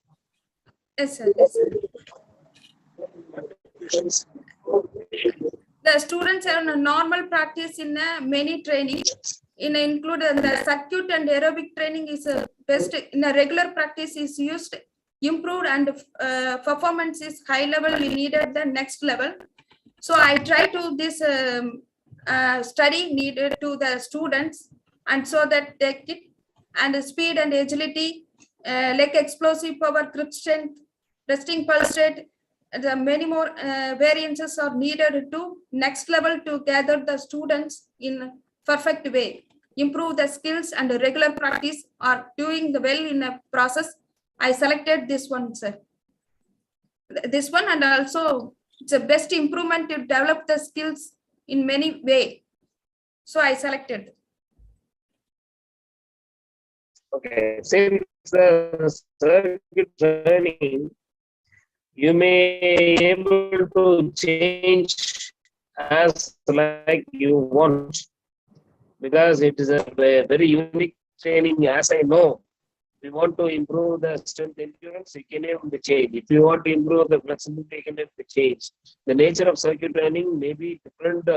Yes sir. The students have a normal practice in many training in include the circuit and aerobic training is best in a regular practice is used improved and performance is high level we needed the next level, so I try to this study needed to the students and so that take it, and the speed and agility, like explosive power, grip strength, resting pulse rate. The many more variances are needed to next level to gather the students in perfect way, improve the skills, and regular practice are doing the well in a process. I selected this one, sir. This one, and also it's a best improvement to develop the skills in many way. So I selected. Okay, since the circuit training, you may able to change as like you want, because it is a very unique training. As I know, if you want to improve the strength endurance, you can able to change. If you want to improve the flexibility, you can able to change. The nature of circuit training may be different,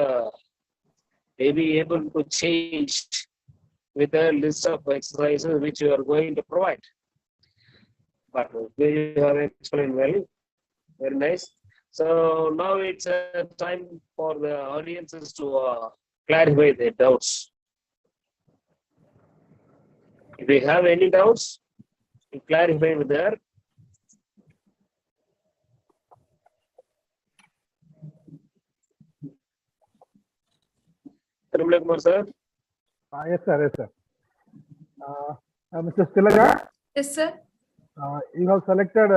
may be able to change with a list of exercises which you are going to provide. But you have explained well, very nice. So now it's a time for the audiences to clarify their doubts. If you have any doubts, you clarify with her. Kumar sir. Yes, sir. Yes, sir. Mr. Tilaka, Yes, sir. you have selected.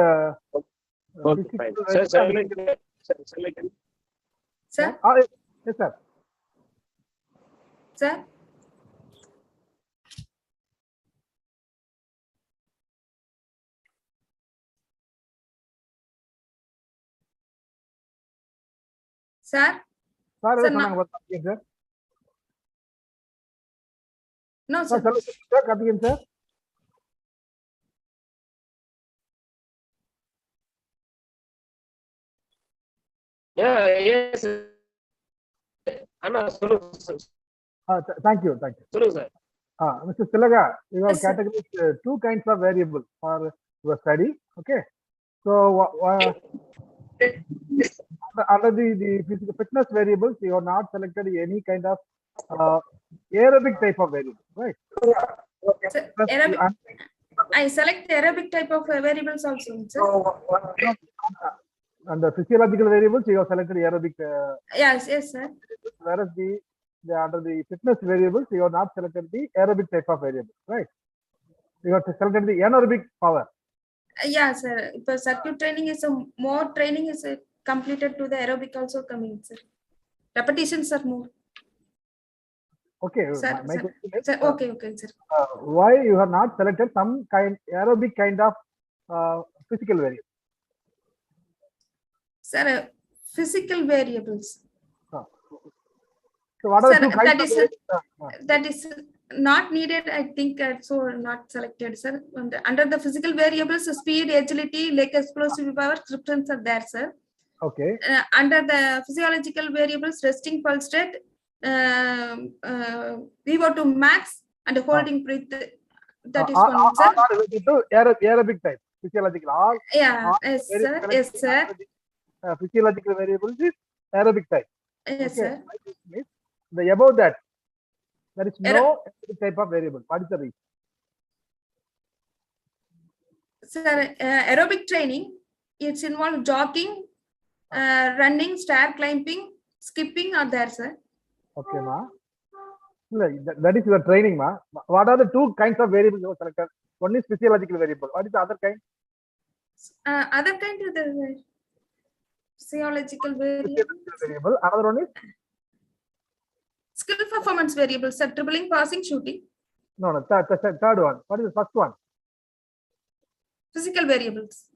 Okay, fine. Sir, select. Sir, Yes, sir. sir. Sir, Sir, Sir, sir. no, Sir, sir. sir. Yeah, yes. Anna, Thank you. Thank you. sir. Mr. Tilaka, you have Yes, sir. categorized two kinds of variables for your study. Okay. So, under the physical fitness variables, you have not selected any kind of aerobic type of variable, right? Sir, Plus, aerobic, I select the aerobic type of variables also, sir. and the physiological variables, you have selected aerobic. Yes, yes, sir. Whereas under the fitness variables, you have not selected the aerobic type of variable, right? You have selected the anaerobic power. Yeah, sir. If circuit training is more training is completed to the aerobic also coming, sir. Repetitions are more. Okay, Sir, my sir, question is, sir, okay, sir. why you have not selected some kind aerobic kind of physical variable? Sir, physical variables. So what are Sir, the two kinds that is not needed, I think, so not selected, sir. Under the physical variables, speed, agility, like explosive power, descriptions are there, sir. Okay. Under the physiological variables, resting pulse rate, Viva to max, and holding breath. That is one, sir. All related to aerobic type, physiological. All Yes, sir. Yes, sir. Physiological variables is aerobic type. Yes, sir. The above that, there is no aerobic type of variable. What is the reason? Sir, aerobic training, it's involved jogging, running, stair climbing, skipping are there, sir. Okay, ma. That is your training, ma. What are the two kinds of variables you have selected? One is physiological variable. What is the other kind? Other kind of the physiological variable. Another one is skill performance variables, sir. Dribbling, passing, shooting. no. Third one. What is the first one? Physical variables.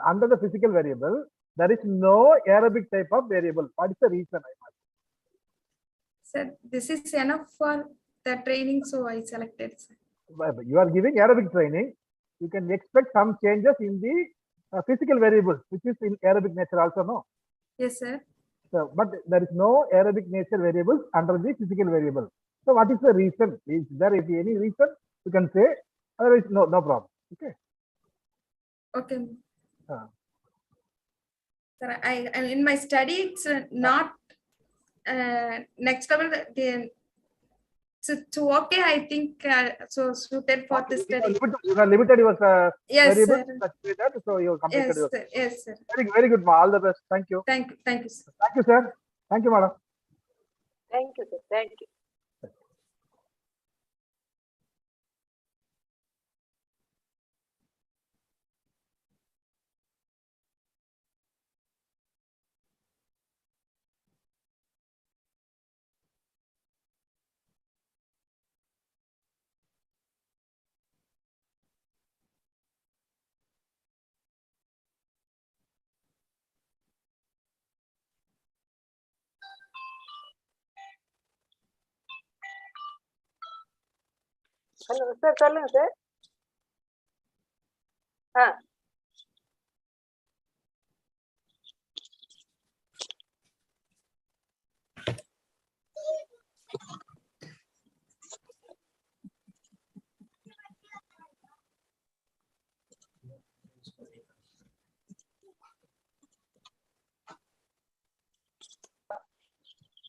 Under the physical variable, there is no aerobic type of variable. What is the reason? Sir, this is enough for the training, so I selected, sir. You are giving aerobic training. You can expect some changes in the physical variables, which is in aerobic nature also, no? Yes, sir. So, but there is no aerobic nature variables under the physical variable. So, what is the reason? Is there any reason? You can say. Otherwise, no problem. Okay. Okay. Sir, I in my study, it's not next level. So okay, I think so suited for this study. You have limited your Yes, variable sir. such way that so you completed Yes, your. sir. Yes, sir. Very good, ma. All the best. Thank you. Thank you. Thank you, sir. Thank you, sir. Thank you, madam. Thank you, sir. Thank you. Hello, sir. சொல்லுங்க sir.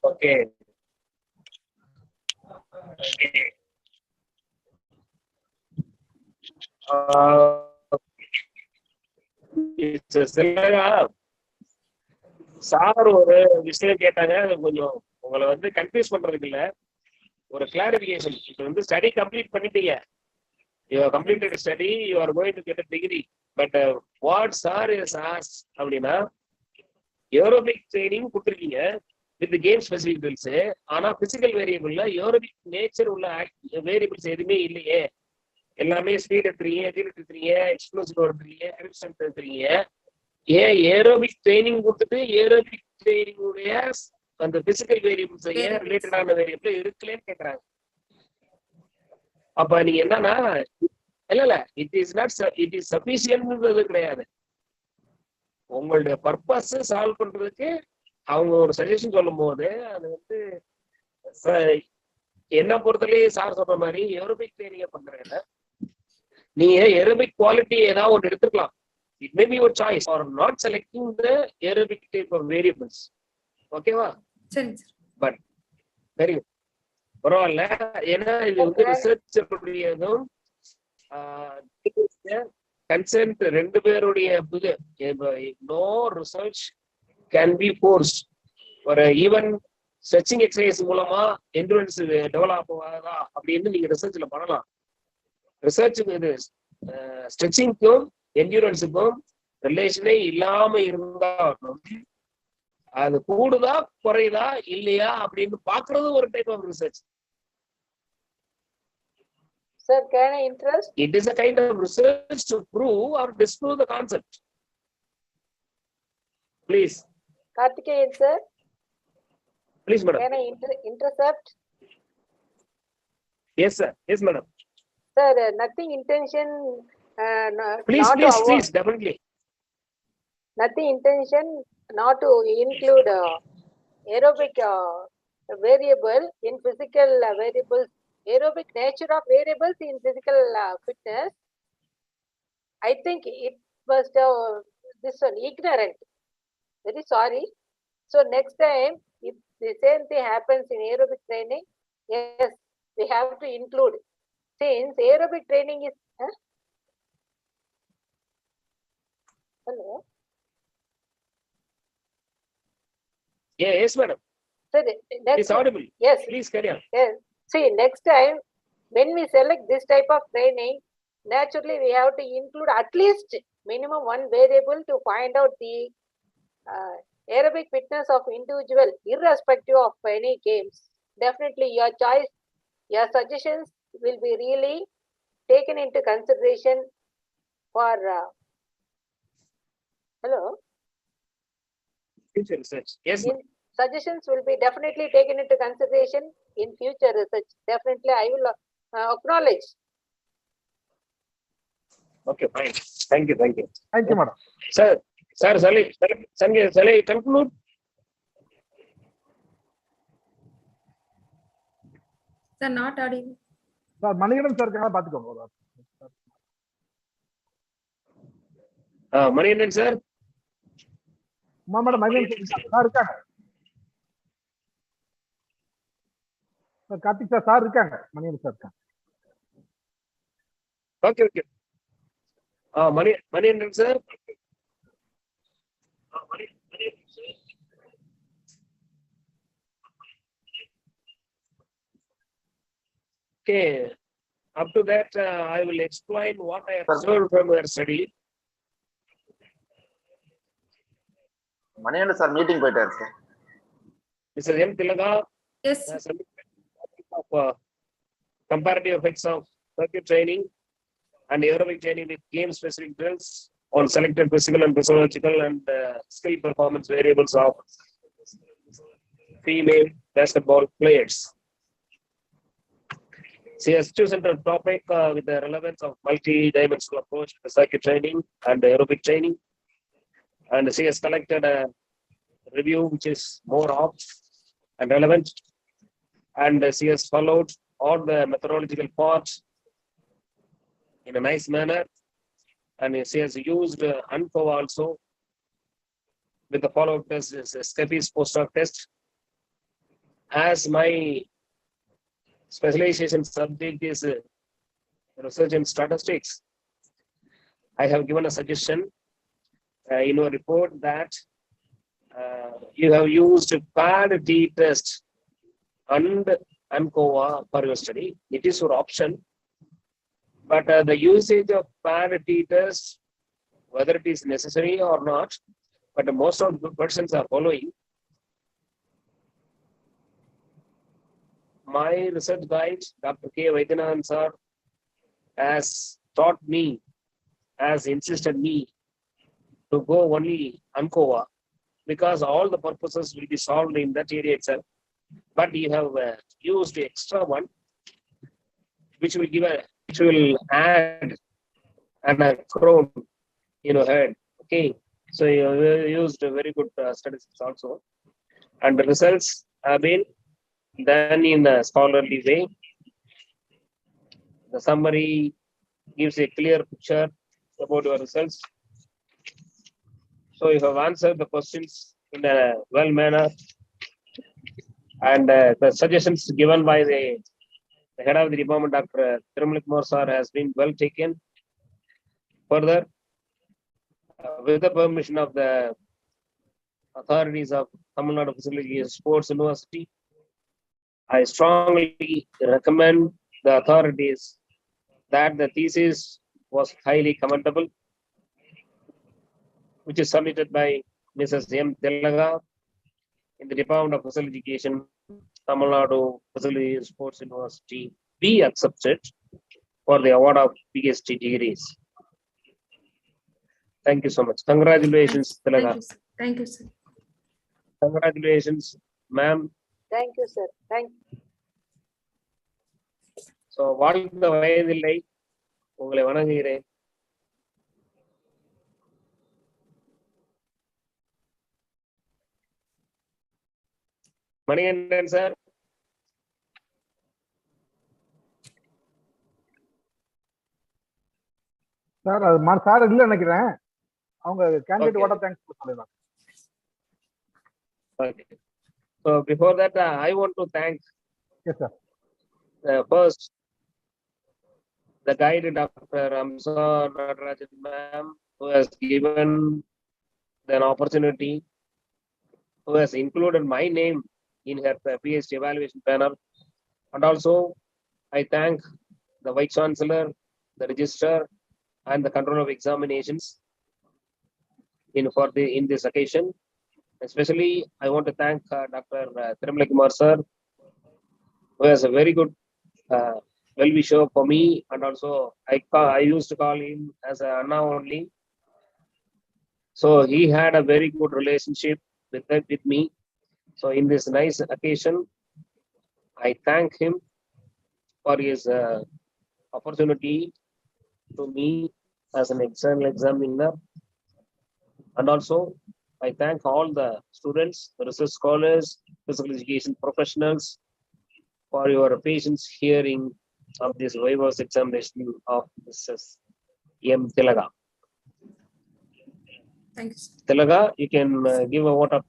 Okay. Sir ஒரு விஷயம் கேட்டாங்க, கொஞ்சம் உங்களை வந்து confuse பண்றதுக்கு இல்ல, ஒரு கிளாரிபிகேஷன். இப்போ வந்து ஸ்டடி கம்ப்ளீட் பண்ணிட்டீங்க, you completed study, you are going to get a degree. But what sir is ask அப்படின்னா, ஏரோபிக் ட்ரைனிங் கொடுத்துருக்கீங்க வித் கேம் ஸ்பெசிபிக் ட்ரில்ஸ். ஆனா பிசிக்கல் வேரியபிள்ல ஏரோபிக் நேச்சர் உள்ள வேரியபிள்ஸ் எதுவுமே இல்லையே, எல்லாமே ஸ்பீட் எடுத்துறீங்க, எதிர் எடுத்துறீங்க, எக்ஸ்ப்ளோசிவ் எடுத்துறீங்க, கரெக்ஷன் எடுத்துறீங்க. ஏன் ஏரோபிக் ட்ரைனிங் கொடுத்துட்டு ஏரோபிக் ட்ரைனிங் உடைய அந்த பிசிக்கல் வேரியபிள்ஸ் ஏன் ரிலேட்டடான வேரியபிள் இருக்குல்லன்னு கேக்குறாங்க. அப்ப நீங்க என்னன்னா, இல்ல it is not, it is சஃபிஷியன்ட்ன்றது கிடையாது. உங்களுடைய பர்பஸ் சால்வ் பண்றதுக்கு அவங்க ஒரு சஜஷன் சொல்லும் போது அது வந்து என்ன பொறுத்தவரை சார் சொல்ற மாதிரி ஏரோபிக் ட்ரைனிங் பண்றீங்க, நீங்க ஏரோபிக் குவாலிட்டி ஏதாவது ஒன்று எடுத்துக்கலாம். It may be your choice or not selecting the aerobic type of variables. ஓகேவா? சரி சார். பட் வெரி குட், பரவாயில்ல. ஏன்னா இது வந்து ரிசர்ச் அப்படியதும் கன்சென்ட் ரெண்டு பேருடைய no research can be force. ஒரு ஈவன் ஸ்ட்ரெச்சிங் எக்ஸசைஸ் மூலமா என்டூரன்ஸ் டெவலப் ஆகாதா அப்படின்னு நீங்க ரிசர்ச்ல பண்ணலாம். ரிசர்ச்சுக்கு இது ஸ்ட்ரெச்சிங்க்கும் என்டூரன்ஸுக்கும் ரிலேஷனே இல்லாம இருந்தாலும் அது கூடுதா குறையுதா இல்லையா அப்படின்னு பாக்குறது ஒரு type of research. Sir, can I interest? It is a kind of research to prove or disprove the concept. Please. Karthikeyan sir. Please, madam. Can I intercept? Yes, sir. Yes, madam. Sir, nothing intention. Please, not please, to please, definitely. Nothing intention not to include aerobic variable in physical variables, aerobic nature of variables in physical fitness. I think it was this one ignorant. Very sorry. So next time, if the same thing happens in aerobic training, yes, we have to include. Since aerobic training is hello. Yeah, yes, madam. Sir, It's audible. yes. Please carry on. Yes. See, next time when we select this type of training, naturally we have to include at least minimum one variable to find out the aerobic fitness of individual, irrespective of any games. Definitely, your choice, your suggestions will be really taken into consideration for. Hello. Future research. Yes, ma'am. Suggestions will be definitely taken into consideration in future research. Definitely, I will acknowledge. Okay, fine. Thank you, thank you. Thank you, madam. Sir, shall I conclude? Sir, not audible. Sir, Manikandan sir இருக்காங்க, பாத்துக்கோங்க. Manikandan sir. Madam Manikandan sir இருக்காங்க. Karthik sir இருக்காங்க, Maniyan sir இருக்காங்க. Okay, okay. Manian sir. Okay. Up to that, I will explain what I observed from your study. Maniyan sir meeting போயிட்டாரு sir. Mr. M.THILAKA Yes. has a of comparative effects of circuit training and aerobic training with game-specific drills on selected physical and physiological and skill performance variables of female basketball players. She has chosen the topic with the relevance of multi-dimensional approach to circuit training and aerobic training. And she has collected a review which is more apt and relevant. And she has followed all the methodological parts in a nice manner. And she has used UNCOVA also with the follow-up test, Skefi's post-hoc test. As my specialization subject is research in statistics, I have given a suggestion in your report that you have used paired t-test and UNCOVA for your study. It is your option. But the usage of paired t-test, whether it is necessary or not, but most of the persons are following. My research guide, Dr. K. Vaidyanathan sir, has taught me, has insisted me to go only UNCOVA because all the purposes will be solved in that area itself. But you have used the extra one, which will add an crown in your head. Okay, so you used a very good statistics also, and the results have been done in a scholarly way. The summary gives a clear picture about your results. So you have answered the questions in a well manner, and the suggestions given by the head of the department, Dr. Tirumala sir, has been well taken. Further, with the permission of the authorities of Tamil Nadu Physiological Sports University, I strongly recommend the authorities that the thesis was highly commendable, which is submitted by Mrs. M.THILAKA in the Department of Physical Education, Tamil Nadu Physiological Sports University, be accepted for the award of PhD degrees. Thank you so much. Congratulations, Tilaka. Thank you, sir. Congratulations, ma'am. Thank you, sir. Thank you. So, வாழ்ந்த வயதில்லை, உங்களை வணங்குகிறேன். Manikandan sir. Sir அது sir இல்ல நினைக்கிறேன், அவங்க candidate water thanks சொல்லிடுறாங்க. Okay. So before that, I want to thank first the guide, Dr. Ramsar ma'am, who has given an opportunity, who has included my name in her PhD evaluation panel, and also I thank the Vice Chancellor, the Registrar, and the Controller of Examinations in this occasion. Especially, I want to thank Dr. Tirumala sir, who has a very good well-wisher for me, and also I used to call him as a Anna only. So he had a very good relationship with me. So in this nice occasion, I thank him for his opportunity to me as an external examiner, and also I thank all the students, the research scholars, physical education professionals for your patience hearing of this Viva examination of Mrs. M.THILAKA. Thank you, sir. Tilaka, you can give a vote of.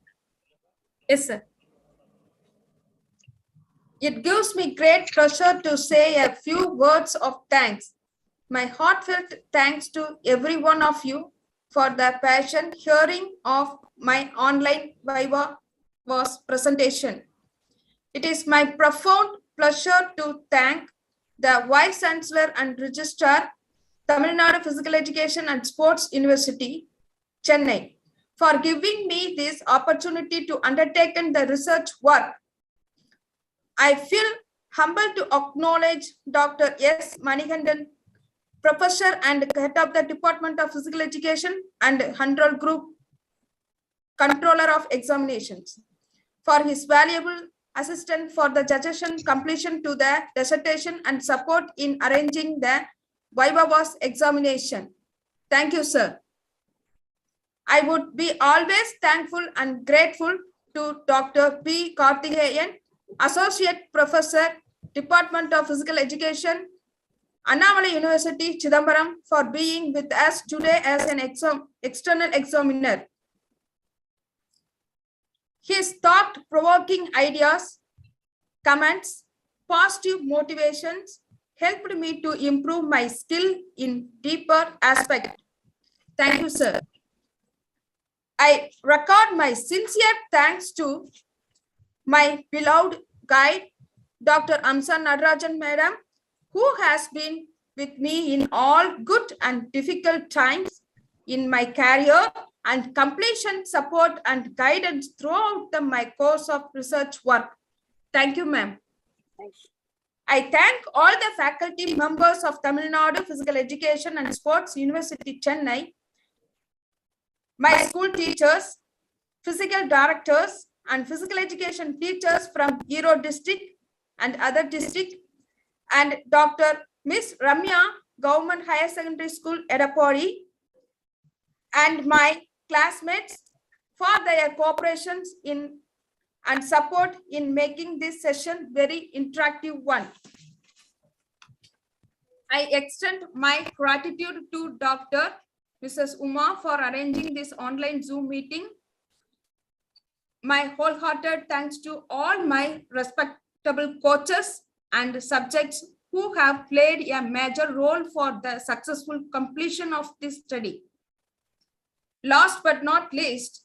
Yes, sir. It gives me great pleasure to say a few words of thanks. My heartfelt thanks to every one of you for the passion hearing of my online Viva was presentation. It is my profound pleasure to thank the Vice Chancellor and Registrar, Tamil Nadu Physical Education and Sports University, Chennai, for giving me this opportunity to undertake the research work. I feel humbled to acknowledge Dr. S. Manikandan, Professor and Head of the Department of Physical Education and Control Group Controller of Examinations, for his valuable assistance for the judges completion to the dissertation and support in arranging the Viva examination. Thank you, sir. I would be always thankful and grateful to Dr. P. Karthikeyan, Associate Professor, Department of Physical Education, Annamalai University, Chidambaram, for being with us today as an external examiner. His thought-provoking ideas, comments, positive motivations helped me to improve my skill in deeper aspect. Thank you, sir. I record my sincere thanks to my beloved guide, Dr. Amsa Nadarajan Madam, who has been with me in all good and difficult times in my career and completion support and guidance throughout my course of research work. Thank you, ma'am. I thank all the faculty members of Tamil Nadu Physical Education and Sports University, Chennai, my school teachers, physical directors, and physical education teachers from Erode district and other district, and Dr. Miss Ramya, Government Higher Secondary School, Edapodi, and my classmates for their cooperations in and support in making this session very interactive one. I extend my gratitude to Dr. Mrs. Uma for arranging this online Zoom meeting. My wholehearted thanks to all my respectable coaches and subjects who have played a major role for the successful completion of this study. Last but not least,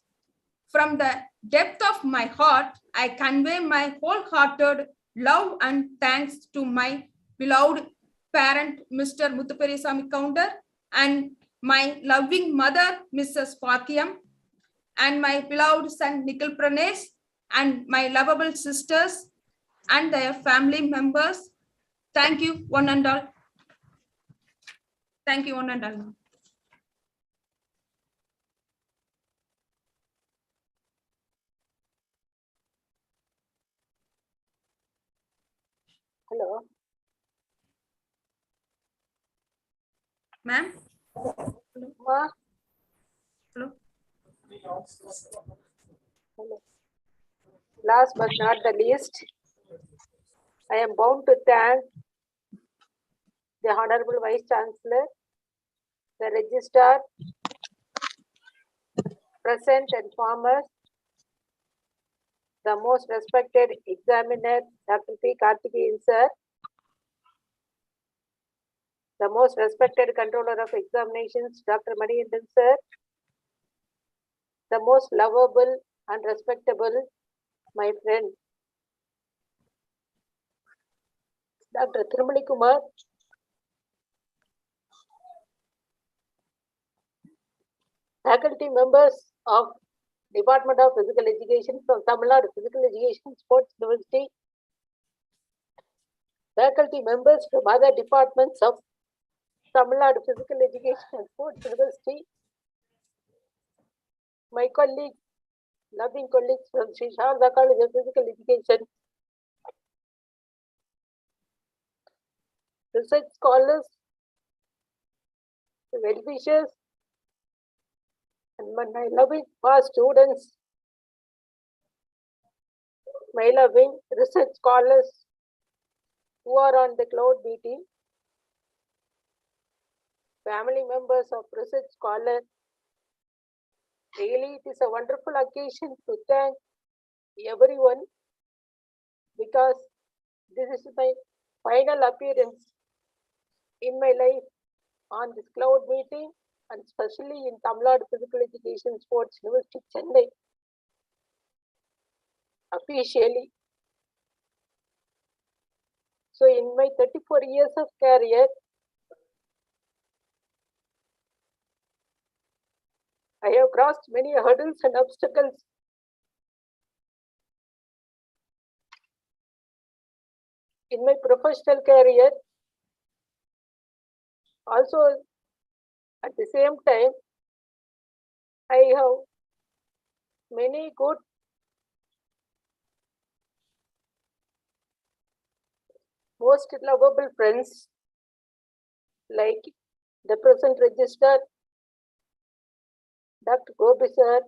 from the depth of my heart, I convey my wholehearted love and thanks to my beloved parent, Mr. Muthuperisamy Counter, and my loving mother, Mrs. Fathiyam, and my beloved son, Nikhil Pranesh, and my lovable sisters and their family members. Thank you, one and all. Thank you, one and all. Hello. Ma'am? Ma. Hello? Hello. Last but not the least, I am bound to thank the Honorable Vice Chancellor, the Registrar, present and former, the most respected examiner, Dr. P. Karthikeyan sir, the most respected controller of examinations, Dr. Manikandan sir, the most lovable and respectable, my friend, Dr. Thirumali Kumar, faculty members of Department of Physical Education from Tamil Nadu Physical Education Sports University, faculty members from other departments of Tamil Nadu Physical Education and Sports University, my colleagues, loving colleagues from Sri Sharda College of Physical Education, research scholars, well-wishers, and my loving past students, my loving research scholars who are on the cloud meeting, family members of research scholar. Really, it is a wonderful occasion to thank everyone, because This is my final appearance in my life on this cloud meeting and especially in Tamil Nadu Physical Education Sports University, Chennai. Officially. So in my 34 years of career, I have crossed many hurdles and obstacles. In my professional career, also at the same time, I have many good most lovable friends like the present registrar, Dr. Gopi sir,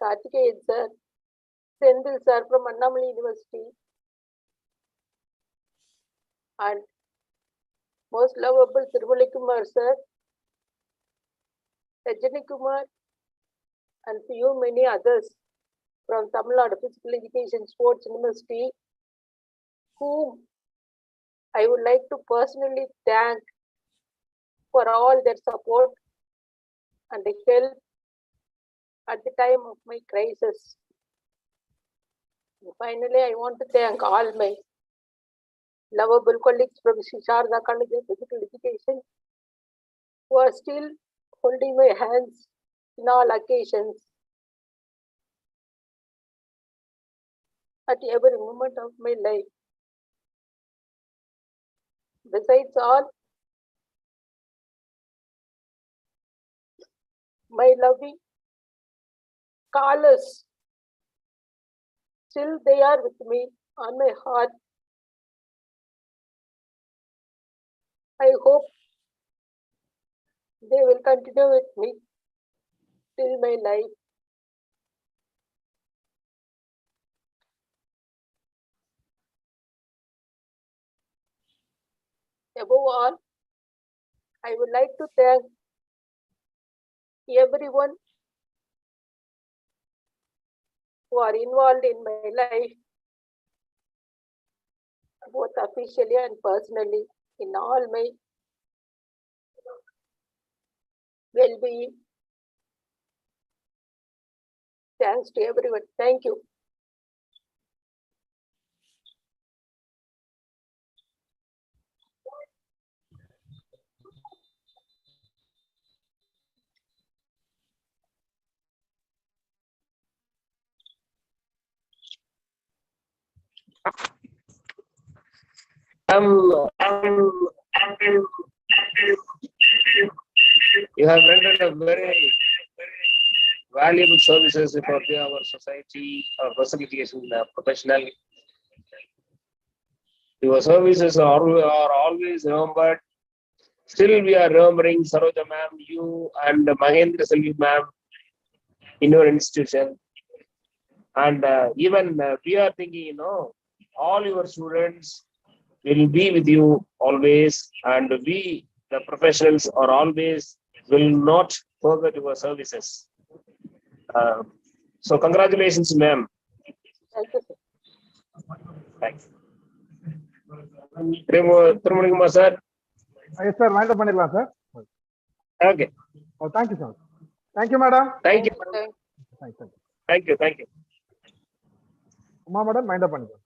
Karthikeyan sir, Sendil sir from Annamalai University, and most lovable Tirumali Kumar sir, Rajani Kumar, and few many others from Tamil Nadu Physical Education Sports University, whom I would like to personally thank for all their support and help at the time of my crisis. And finally, I want to thank all my lovable colleagues from Sharda College of Physical Education who are still holding my hands in all occasions at every moment of my life. Besides all, my loving callers, still they are with me on my heart. I hope they will continue with me till my life. Above all, I would like to thank everyone who are involved in my life, both officially and personally, in all my well-being. Thanks to everyone. Thank you. You have rendered a very valuable services for our society, our physical education professional. Your services are always remembered. Still, we are remembering Saroja ma'am, you and Mahendra Selvi ma'am in your institution. And even we are thinking, all your students will be with you always, and we, the professionals, are always will not forget your services. So congratulations, ma'am. Thank you. Thanks. Tirumali Kumar sir. Yes, sir. Wind up பண்ணிடலாம் sir. Okay. Oh, thank you, sir. Thank you, madam. Thank you. Thank you. Thank you. Uma madam, wind up பண்ணிடலாம்.